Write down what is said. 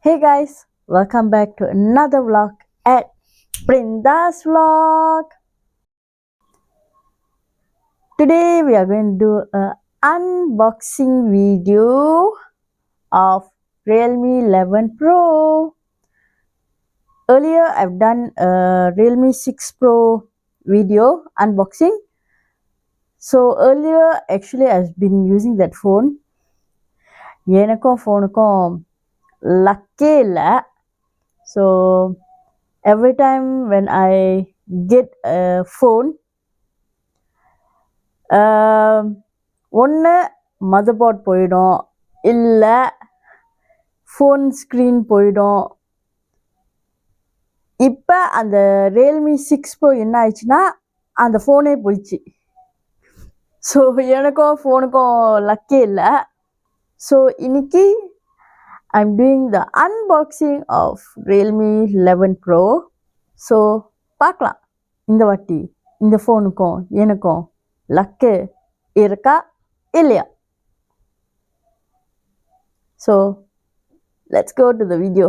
Hey guys, welcome back to another vlog at Brinda's Vlog. Today we are going to do an unboxing video of Realme 11 Pro. Earlier I've done a Realme 6 Pro video unboxing. So earlier actually I've been using that phone. எனக்கும் ஃபோனுக்கும் லக்கே இல்லை. So every time when I get a phone, ஒன்று motherboard போயிடும், இல்லை phone screen போயிடும். இப்போ அந்த Realme 6 bro என்ன ஆயிடுச்சுன்னா அந்த ஃபோனே போயிடுச்சு. ஸோ எனக்கும் ஃபோனுக்கும் லக்கே இல்லை. ஸோ இன்னைக்கு I'm doing the unboxing of Realme 11 Pro. So பார்க்கலாம் இந்த வாட்டி இந்த ஃபோனுக்கும் எனக்கும் லக்கு இருக்கா இல்லையா. So let's go to the video.